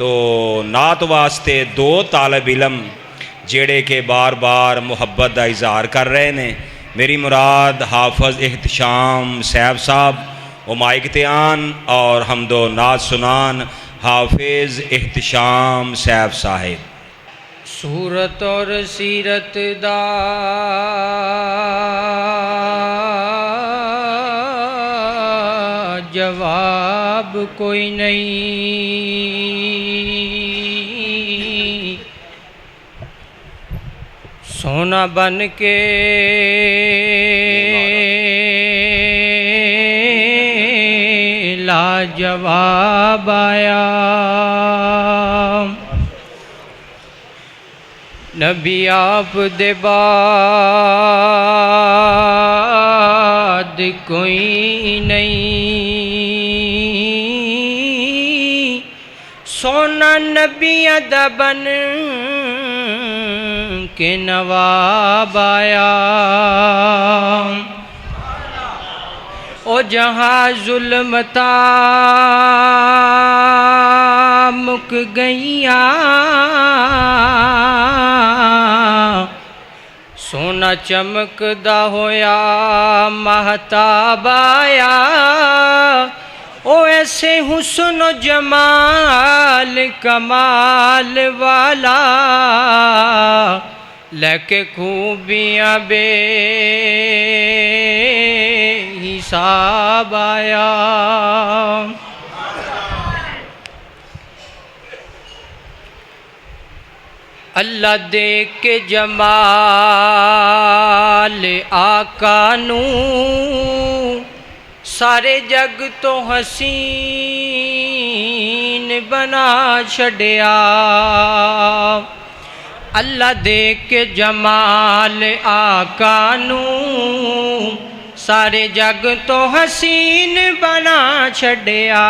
तो नात वास्ते दो तालब इलम जेड़े के बार बार मुहब्बत का इजहार कर रहे ने। मेरी मुराद हाफज एहतशाम सैब साहब वो माइक ते आन और हमदो नात सुनान हाफिज एहतशाम सैब साहिब। सूरत और सीरत दा जवाब कोई नहीं, सोना बन के लाजवाब आया। नबी आप दे बाद कोई नहीं, सोना नबिया दा बन के नवाब आया। ओ जहाँ जुल्मता मुक गईया, सोना चमकदा होया महताब आया। ओ ऐसे हुस्न जमाल कमाल वाला लेके खूबियाँ बे हिसाब आया। अल्लाह दे के जमाल आका नू सारे जग तो हसीन बना छड़िया। अल्लाह दे के जमाल आका नू सारे जग तो हसीन बना छड़िया।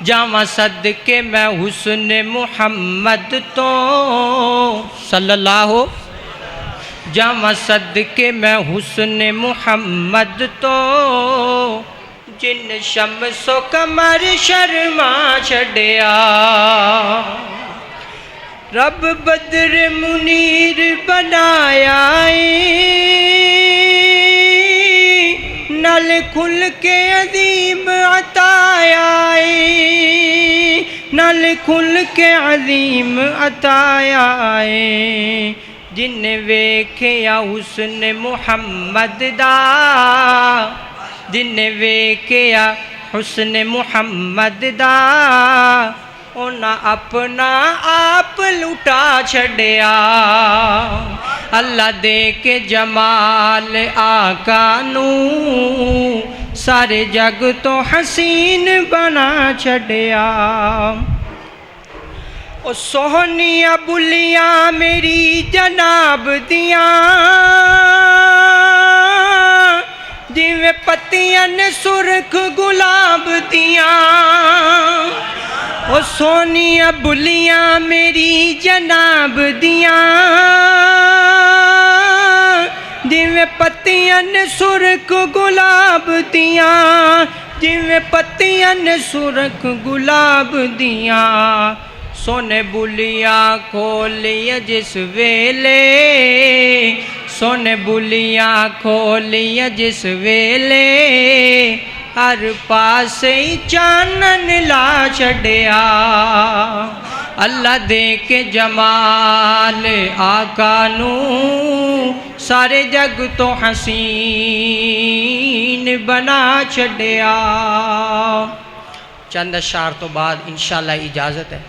जावा सदके मैं हुस्न मुहम्मद तो सल्लल्लाहु, जावा सदके मैं हुस्न मुहम्मद तो जिन शम्सो कमर शर्मा छड़िया। रब बद्र मुनीर बनाया नल खुल के अजीम अताया, नल खुल के अजीम अताया। जिन वेख्या हुस्न मुहम्मद दा, जिन वेख्या हुस्न मुहम्मद दा, उन्हें अपना आप लुटा छड़िया। अल्लाह दे के जमाल आका नू सारे जग तो हसीन बना छड़िया। ओ सोहनिया बुलियां मेरी जनाब दियां, जिवें पत्तियां ने सुर्ख गुलाब दियां। ओ सोनिया बुलियां मेरी जनाब दियां, जिवें पत्तियां ने सुर्ख गुलाब दियां, जिवें पत्तियां ने सुर्ख गुलाब दियां। सोने बुलियां खोलिया जिस वेले, सोने बुलियां खोलिया जिस वेले, हर पासे चानन ला छड़िया। अल्लाह दे के जमाल आका नू सारे जग तो हसीन बना छड़िया। चंद अशार तो बाद इंशाअल्लाह इजाज़त है।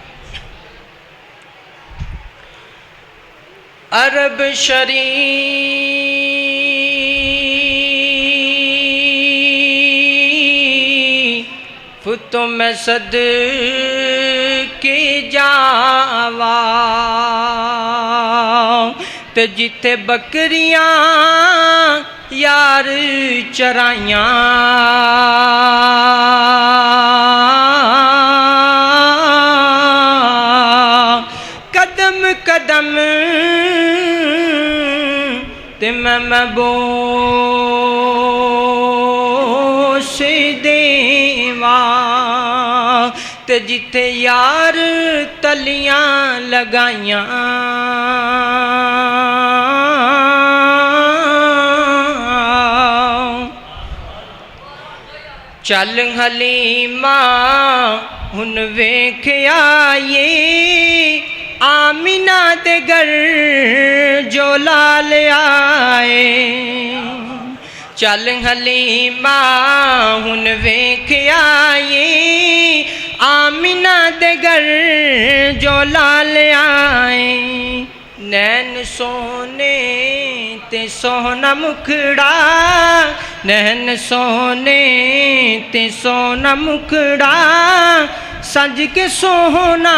अरब शरीफ तो मैं सदके जावा, ते जिथे बकरियां यार चराइयां, कदम कदम ते मैं बोस देवा, ते जिथे यार तलियां लगाइयां चल हलीमा हुन वेख्या ये आमिना दे घर जो लाल आए चल हलीमा हुन वेख्या ये आमिना दे घर जो लाल आए नैन सोने ते सोना मुखड़ा नैन सोने ते सोना मुखड़ा सज के सोना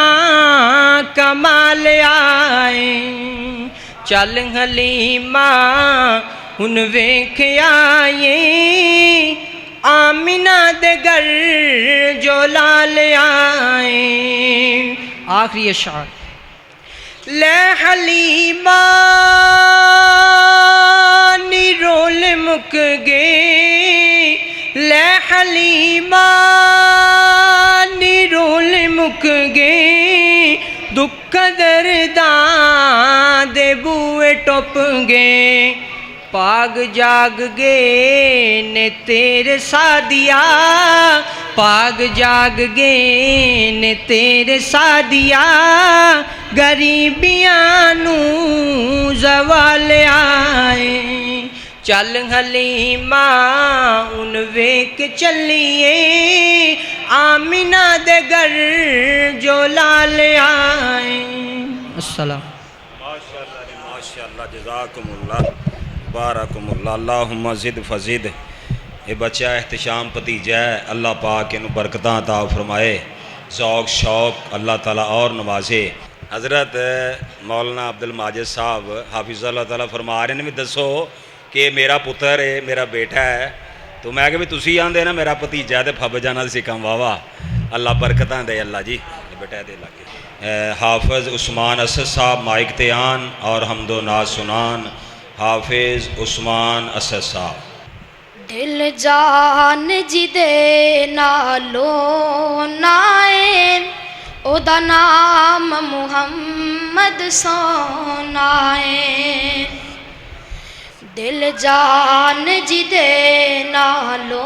कमाल आए चल हलीमा हुन वेख्या ये आमिना दे घर जो लाल आए आखिरी अशार ले हलीमा नी रोल मुक गए ले हलीमा नी रोल मुक गए दुख दर्दां दे बूए टुप गए पाग जाग गे ने तेरे सादिया पाग जाग गे ने तेरे सादिया गरीबियां नू ज़वाल आए चल हलीमा उन वेख चलिए आमिना दे घर जो लाल आए अस्सलाम माशाअल्लाह जज़ाकुमुल्लाह बारकुमुल्लाह अल्लाहुम्मा ज़िद फज़िद ये बच्चा एहतशाम भतीजा है अल्लाह पाक इन्हू बरकतां अता फरमाए ज़ौक़ शौक़ अल्लाह ताला और नवाजे हज़रत मौलाना अब्दुल माजिद साहब हाफिज़ुल्लाह ताला फरमा रहे ने भी दसो कि मेरा पुत्र है मेरा बेटा है तो मैं कि भी तुसी आंदे ना मेरा भतीजा तो फब जाना सिकम वाह अल्लाह बरकतां दे अल्लाह जी बेटा दे लगे हाफिज़ उस्मान असद साहब माइक ते आन और हमदो नाज सुनान हाफिज़ उस्मान असद साहब दिल जान जिदे नालो नाए ओदा नाम मुहम्मद सोनाए दिल जान जिदे नालो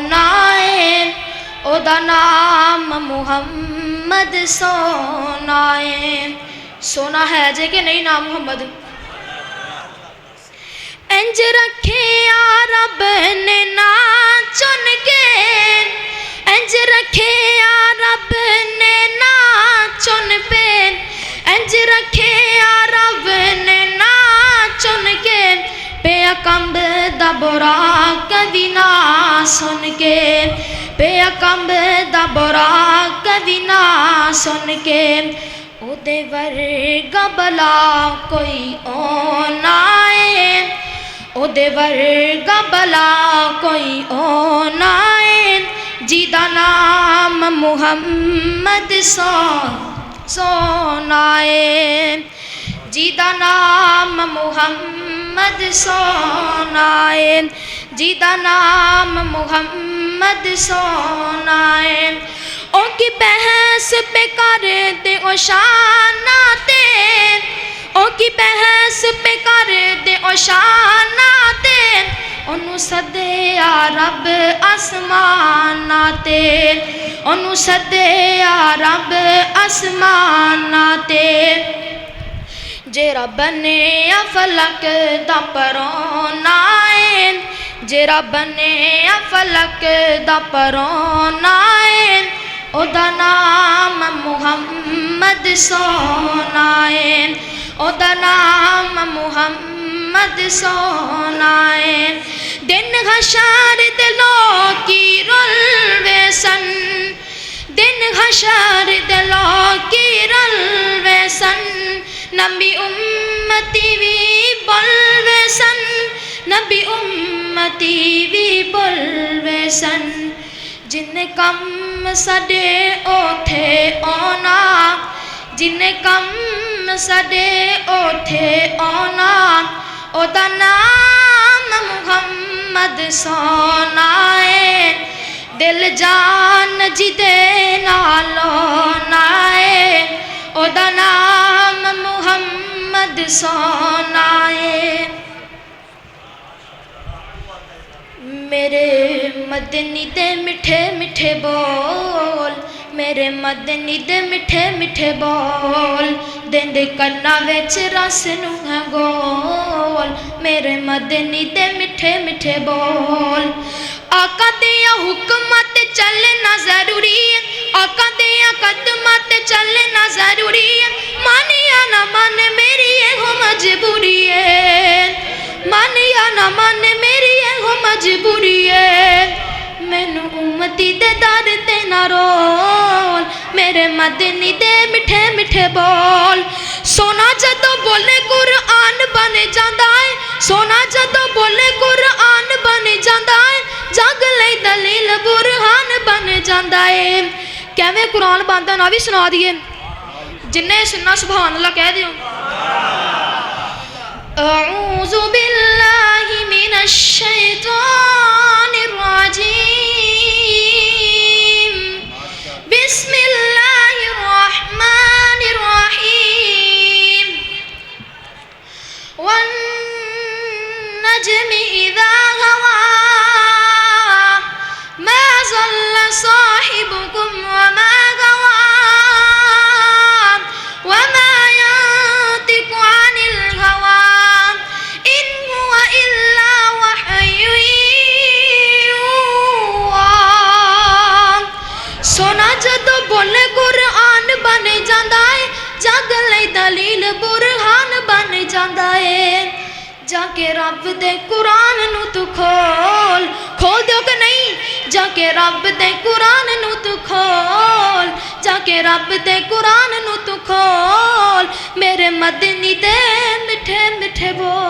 नाए ओदा नाम मुहम्मद सोनाए सोना है जे कि नहीं नाम मुहम्मद इंज रखे या रब ने ना चुन के इंज रखे या रब ने ना चुन पे इंज रखे या रब ने ना चुन के पे कंब दा बुरा कदी ना सुन के पे कंब दा बुरा कदी ना सुन के ओदे वर्गा भला कोई ओ नाए ओदे वर्गा भला कोई ओ नाए जिदा नाम मुहम्मद सोनाए जिदा नाम मुहम्मद सोनाए जिदा नाम मुहम्मद सोनाए ओ की बहस पे कर दे ओ शाना ते ओ की बहस पे कर दे ओ शाना ते ओनू सदे आ रब आसमाना ते ओनू सदे आ रब आसमाना ते जे रब ने आ फलक दा परोनाए जे रब ने आ फलक दा परोनाए ओदा नाम मुहम्मद सोनाए ओदा नाम मुहम्मद सोनाए दिन हशर दे लोकी रुलवे सन दिन हशर दे लोकी रुलवे सन नबी उम्मती भी बोलवे सन नबी उम्मती भी बोलवे सन जिन्ने कम सदे ओथे ओना जिन्ने कम सदे ओथे ओना ओदा नाम मुहम्मद सोनाए दिल जान जिदे नालों नाए ओदा नाम मुहम्मद सोना है। मेरे मदनी दे मिठे मिठे बोल, मेरे मदनी दे मिठे मिठे बोल, देंदे कन्ना विच रस नूं है गोल। मेरे मदनी दे मिठे मिठे बोल, आका दिया हुक्मां ते चलना जरूरी है, आका दिया कदमां ते चलना जरूरी है। मन या ना मन मेरी एहो मजबूरी है, मन या ना मन मेरी एहो मजबूरी है। मैनू उम्मती दे दर ते ना रोल, मेरे मदनी दे मिठे मिठे बोल। सोना जदों बोले कुरान बन जांदा है, सोना जदों बोले कुरान बन जांदा है, जग लई दलील बुरहान बन जांदा है। कैवें कुरान बनदा ना भी सुना दिए, जिन्ने सुनना सुभान अल्लाह कह दियो। अऊज़ु बिल्लाहि मिनश शैतानिर रजीम, बिस्मिल्लाहिर रहमानिर रहीम। वन नज्मि इज़ा हवा, मा ज़ल्ला साहिबुकुम वमा गवा, वमा यंतिक़ु अनिल हवा, इन हुवा इल्ला वह्युन यूहा। सोना जदों बोले कुरान बन जांदा है, जग लई दलील बुरहान बन जांदा है। जाके रब दे कुरान नू तू खोल, खोल दियो कि नहीं? जाके रब दे कुरान नू तू खोल, जाके रब दे कुरान नू तू खोल। मेरे मदनी दे मिठे मिठे बोल।